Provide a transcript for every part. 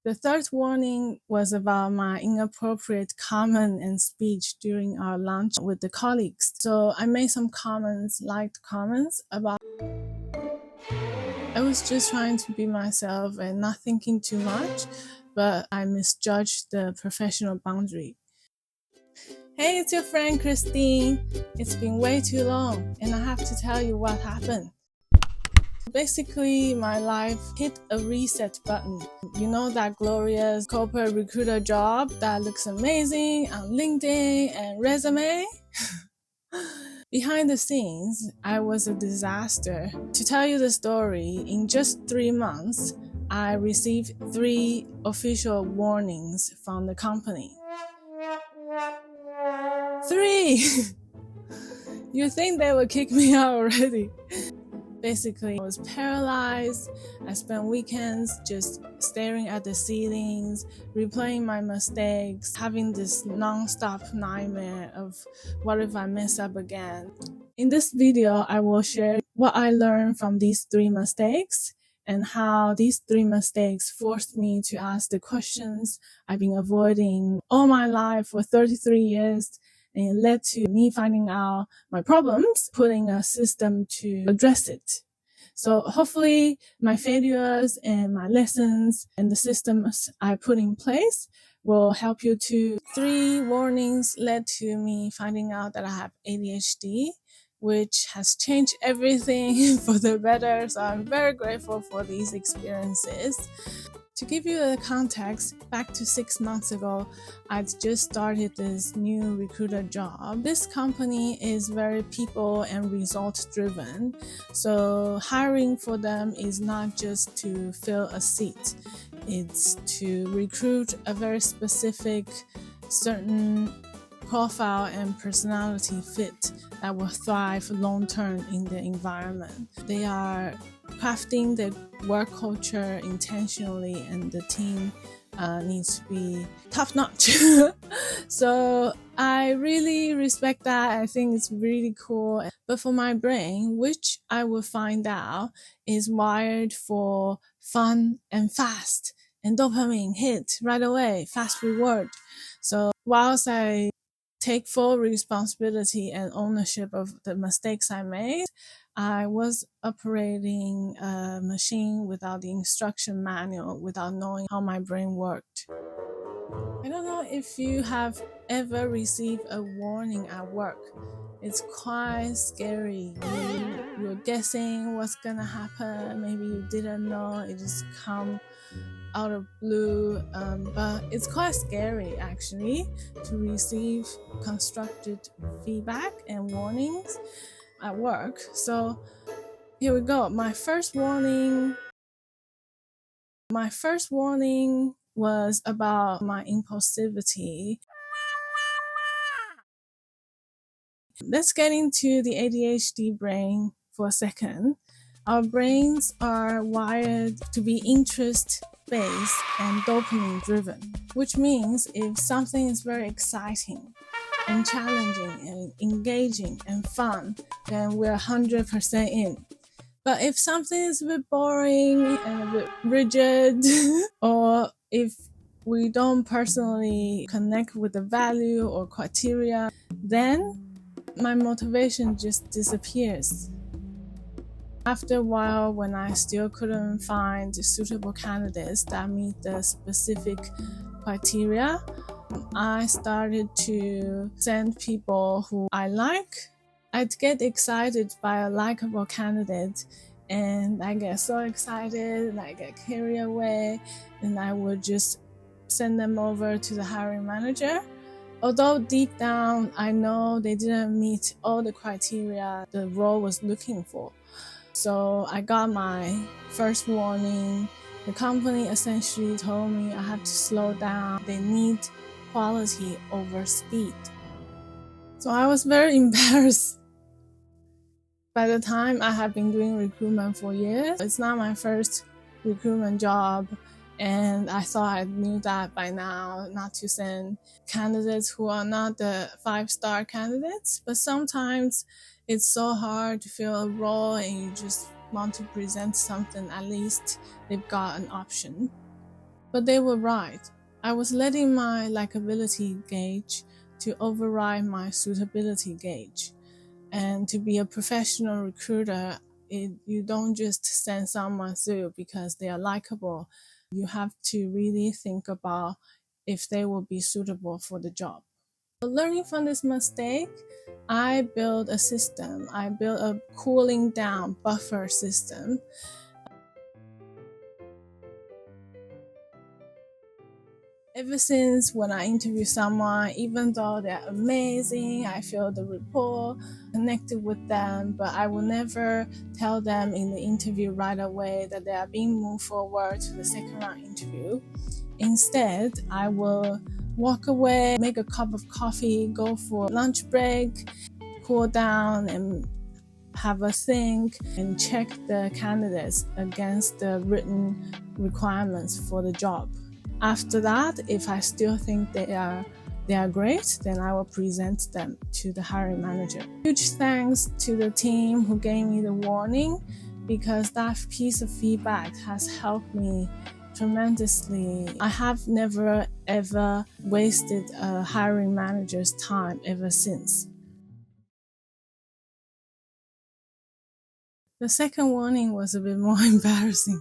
The third warning was about my inappropriate comment and speech during our lunch with the colleagues. So I made some light comments about I was just trying to be myself and not thinking too much, but I misjudged the professional boundary. Hey, it's your friend Christine. It's been way too long, and I have to tell you what happened. Basically, my life hit a reset button. You know that glorious corporate recruiter job that looks amazing on LinkedIn and resume? Behind the scenes, I was a disaster. To tell you the story, in just 3 months, I received 3 official warnings from the company. 3! You'd think they would kick me out already. Basically, I was paralyzed. I spent weekends just staring at the ceilings, replaying my mistakes, having this non-stop nightmare of what if I mess up again. In this video, I will share what I learned from these 3 mistakes and how these 3 mistakes forced me to ask the questions I've been avoiding all my life for 33 years. And it led to me finding out my problems, putting a system to address it. So hopefully my failures and my lessons and the systems I put in place will help you too. 3 warnings led to me finding out that I have ADHD, which has changed everything for the better. So I'm very grateful for these experiences. To give you the context, back to 6 months ago, I'd just started this new recruiter job. This company is very people and result driven. So hiring for them is not just to fill a seat. It's to recruit a very specific, certain profile and personality fit that will thrive long-term in the environment. They are crafting the work culture intentionally, and the team needs to be top-notch. So I really respect that. I think it's really cool. But for my brain, which I will find out is wired for fun and fast, and dopamine hit right away, fast reward. So whilst I take full responsibility and ownership of the mistakes I made, I was operating a machine without the instruction manual, without knowing how my brain worked. I don't know if you have ever received a warning at work. It's quite scary. You're guessing what's gonna happen. Maybe you didn't know. It just come out of blue, but it's quite scary actually to receive constructed feedback and warnings at work. So here we go. My first warning was about my impulsivity. Let's get into the ADHD brain for a second. Our brains are wired to be interest-based and dopamine-driven, which means if something is very exciting and challenging and engaging and fun, then we're 100% in. But if something is a bit boring and a bit rigid, or if we don't personally connect with the value or criteria, then my motivation just disappears. After a while, when I still couldn't find suitable candidates that meet the specific criteria, I started to send people who I like. I'd get excited by a likable candidate, and I get so excited and I get carried away, and I would just send them over to the hiring manager. Although deep down, I know they didn't meet all the criteria the role was looking for. So I got my first warning. The company essentially told me I have to slow down. They need quality over speed. So I was very embarrassed. By the time I had been doing recruitment for years, it's not my first recruitment job. And I thought I knew that by now, not to send candidates who are not the 5-star candidates. But sometimes it's so hard to fill a role and you just want to present something, at least they've got an option. But they were right. I was letting my likability gauge to override my suitability gauge. And to be a professional recruiter, you don't just send someone through because they are likable. You have to really think about if they will be suitable for the job. Learning from this mistake, I built a system. I built a cooling down buffer system. Ever since when I interview someone, even though they're amazing, I feel the rapport, connected with them, but I will never tell them in the interview right away that they are being moved forward to the second round interview. Instead, I will walk away, make a cup of coffee, go for lunch break, cool down and have a think and check the candidates against the written requirements for the job. After that, if I still think they are great, then I will present them to the hiring manager. Huge thanks to the team who gave me the warning, because that piece of feedback has helped me tremendously. I have never ever wasted a hiring manager's time ever since. The second warning was a bit more embarrassing.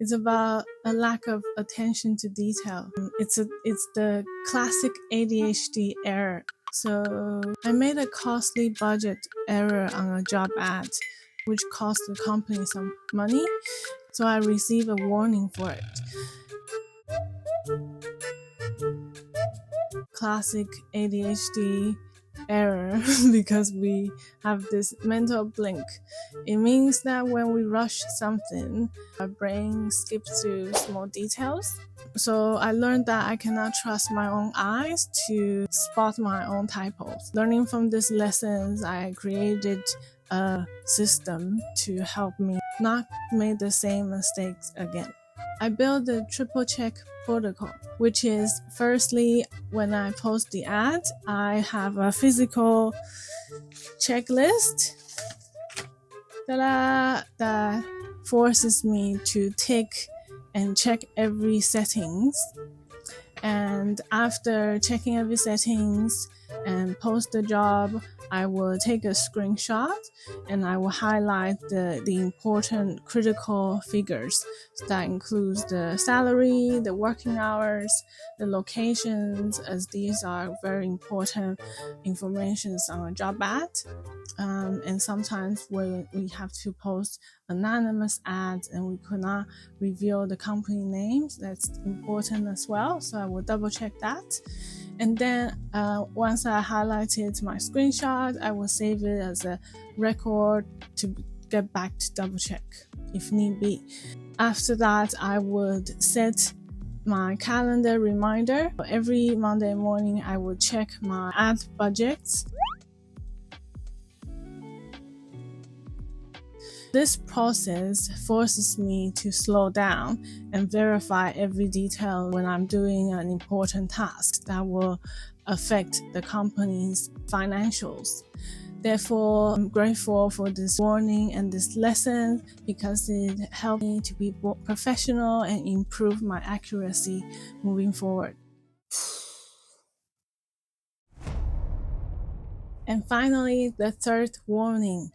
It's about a lack of attention to detail. It's the classic ADHD error. So I made a costly budget error on a job ad, which cost the company some money. So I received a warning for it. Classic ADHD error because we have this mental blink. It means that when we rush something, our brain skips through small details. So I learned that I cannot trust my own eyes to spot my own typos. Learning from these lessons, I created a system to help me not make the same mistakes again. I built a triple check protocol, which is firstly, when I post the ad, I have a physical checklist that forces me to tick and check every settings. And after checking every settings and post the job, I will take a screenshot and I will highlight the important critical figures. So that includes the salary, the working hours, the locations, as these are very important information on a job ad. And sometimes when we have to post anonymous ads and we could not reveal the company names, that's important as well. So I will double check that. And then once I highlighted my screenshot, I will save it as a record to get back to double check if need be. After that, I would set my calendar reminder. Every Monday morning, I would check my ad budgets. This process forces me to slow down and verify every detail when I'm doing an important task that will affect the company's financials. Therefore, I'm grateful for this warning and this lesson because it helped me to be more professional and improve my accuracy moving forward. And finally, the third warning.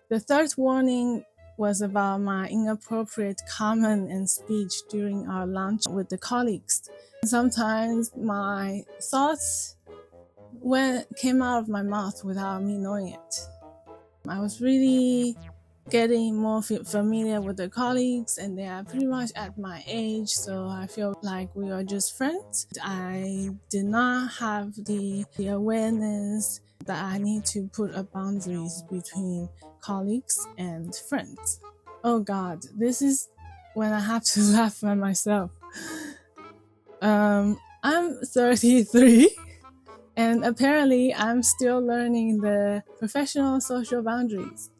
The third warning was about my inappropriate comment and speech during our lunch with the colleagues. Sometimes my thoughts came out of my mouth without me knowing it. I was really getting more familiar with the colleagues, and they are pretty much at my age, so I feel like we are just friends. I did not have the awareness that I need to put up boundaries between colleagues and friends. Oh God, this is when I have to laugh at myself. I'm 33 and apparently I'm still learning the professional social boundaries.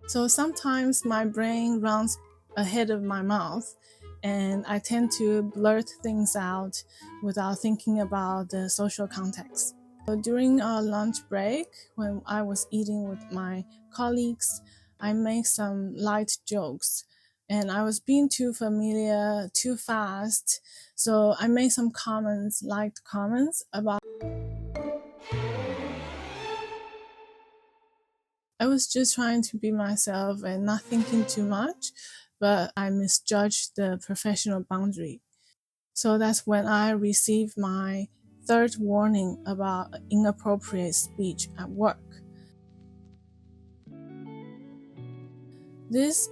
So sometimes my brain runs ahead of my mouth and I tend to blurt things out without thinking about the social context. So during our lunch break, when I was eating with my colleagues, I made some light jokes and I was being too familiar, too fast. So I made some liked comments about I was just trying to be myself and not thinking too much, but I misjudged the professional boundary. So that's when I received my third warning about inappropriate speech at work. This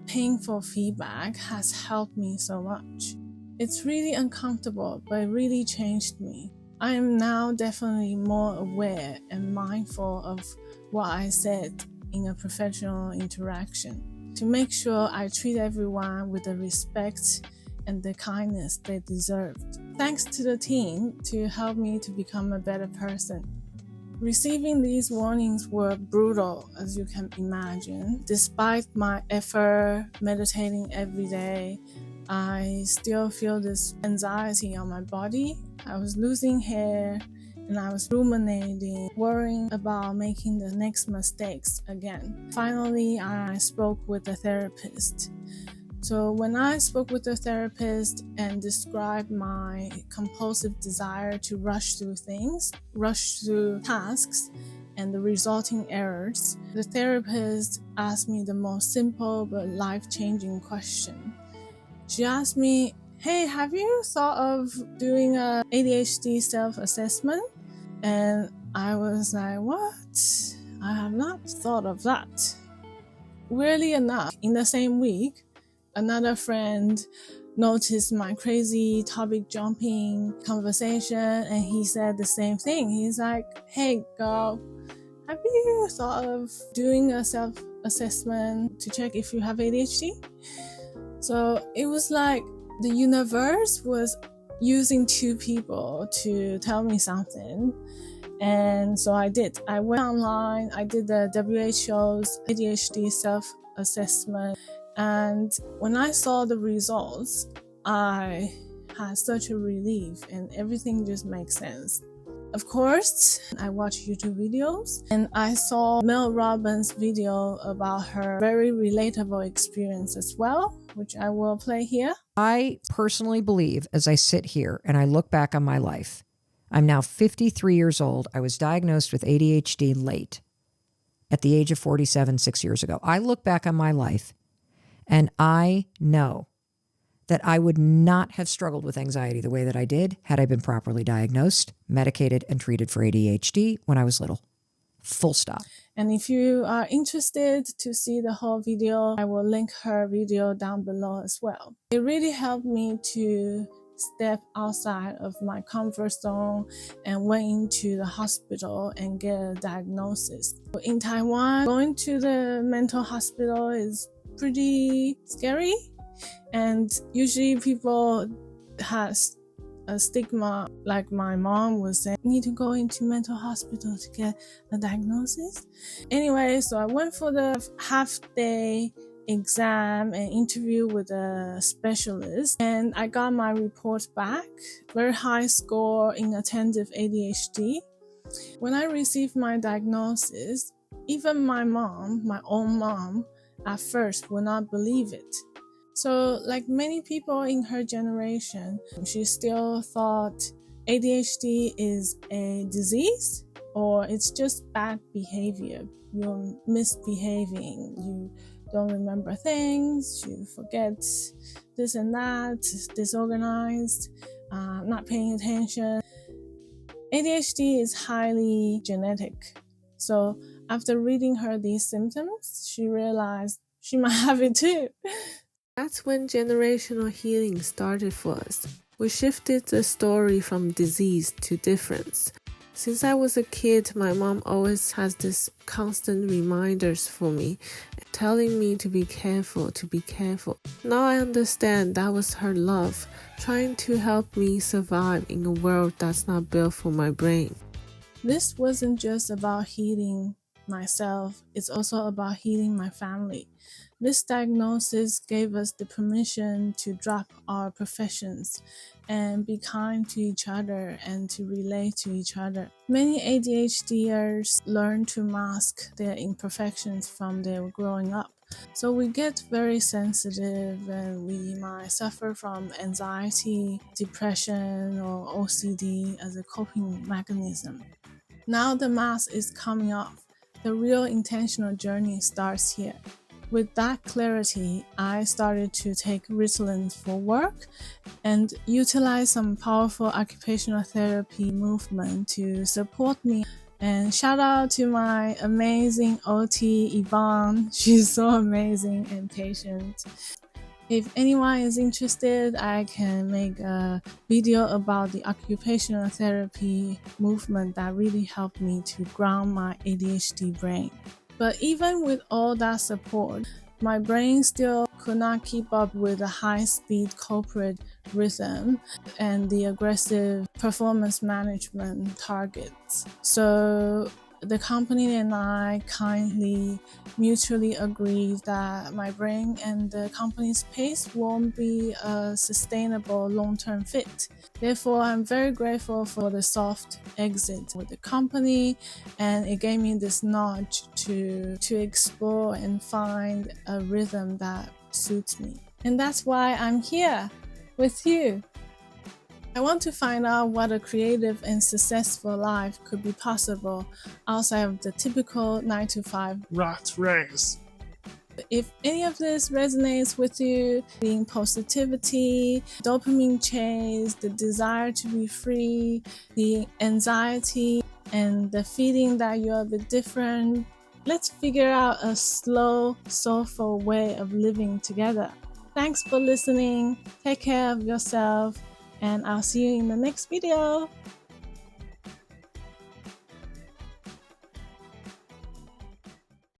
painful feedback has helped me so much. It's really uncomfortable, but it really changed me. I am now definitely more aware and mindful of what I said in a professional interaction to make sure I treat everyone with the respect and the kindness they deserved. Thanks to the team to help me to become a better person. Receiving these warnings were brutal, as you can imagine. Despite my effort meditating every day, I still feel this anxiety on my body. I was losing hair and I was ruminating, worrying about making the next mistakes again. Finally, I spoke with a therapist. So when I spoke with the therapist and described my compulsive desire to rush through tasks, and the resulting errors, the therapist asked me the most simple but life-changing question. She asked me, "Hey, have you thought of doing a ADHD self-assessment?" And I was like, "What? I have not thought of that." Weirdly enough, in the same week, another friend noticed my crazy topic jumping conversation and he said the same thing. He's like, "Hey girl, have you thought of doing a self-assessment to check if you have ADHD?" So it was like the universe was using two people to tell me something. And so I did. I went online, I did the WHO's ADHD self-assessment. And when I saw the results, I had such a relief and everything just makes sense. Of course, I watched YouTube videos and I saw Mel Robbins' video about her very relatable experience as well, which I will play here. I personally believe, as I sit here and I look back on my life, I'm now 53 years old. I was diagnosed with ADHD late at the age of 47, 6 years ago. I look back on my life and I know that I would not have struggled with anxiety the way that I did had I been properly diagnosed, medicated, and treated for ADHD when I was little. Full stop. And if you are interested to see the whole video, I will link her video down below as well. It really helped me to step outside of my comfort zone and went into the hospital and get a diagnosis. In Taiwan, going to the mental hospital is pretty scary. And usually people has a stigma, like my mom was saying, "You need to go into mental hospital to get a diagnosis." Anyway, so I went for the half-day exam and interview with a specialist, and I got my report back. Very high score in attentive ADHD. When I received my diagnosis, even my own mom, at first would not believe it. So like many people in her generation, she still thought ADHD is a disease or it's just bad behavior. You're misbehaving, you don't remember things, you forget this and that, disorganized, not paying attention. ADHD is highly genetic. So after reading her these symptoms, she realized she might have it too. That's when generational healing started for us. We shifted the story from disease to difference. Since I was a kid, my mom always has this constant reminders for me, telling me to be careful, to be careful. Now I understand that was her love, trying to help me survive in a world that's not built for my brain. This wasn't just about healing myself, it's also about healing my family. This diagnosis gave us the permission to drop our professions and be kind to each other and to relate to each other. Many ADHDers learn to mask their imperfections from their growing up. So we get very sensitive and we might suffer from anxiety, depression, or OCD as a coping mechanism. Now the mask is coming off. The real intentional journey starts here. With that clarity, I started to take Ritalin for work and utilize some powerful occupational therapy movement to support me. And shout out to my amazing OT, Yvonne. She's so amazing and patient. If anyone is interested, I can make a video about the occupational therapy movement that really helped me to ground my ADHD brain. But even with all that support, my brain still could not keep up with the high-speed corporate rhythm and the aggressive performance management targets. So the company and I kindly mutually agreed that my brain and the company's pace won't be a sustainable long-term fit. Therefore, I'm very grateful for the soft exit with the company, and it gave me this nudge to explore and find a rhythm that suits me. And that's why I'm here with you. I want to find out what a creative and successful life could be possible outside of the typical 9-to-5 rat race. If any of this resonates with you, being positivity, dopamine chase, the desire to be free, the anxiety, and the feeling that you're a bit different, let's figure out a slow, soulful way of living together. Thanks for listening. Take care of yourself, and I'll see you in the next video.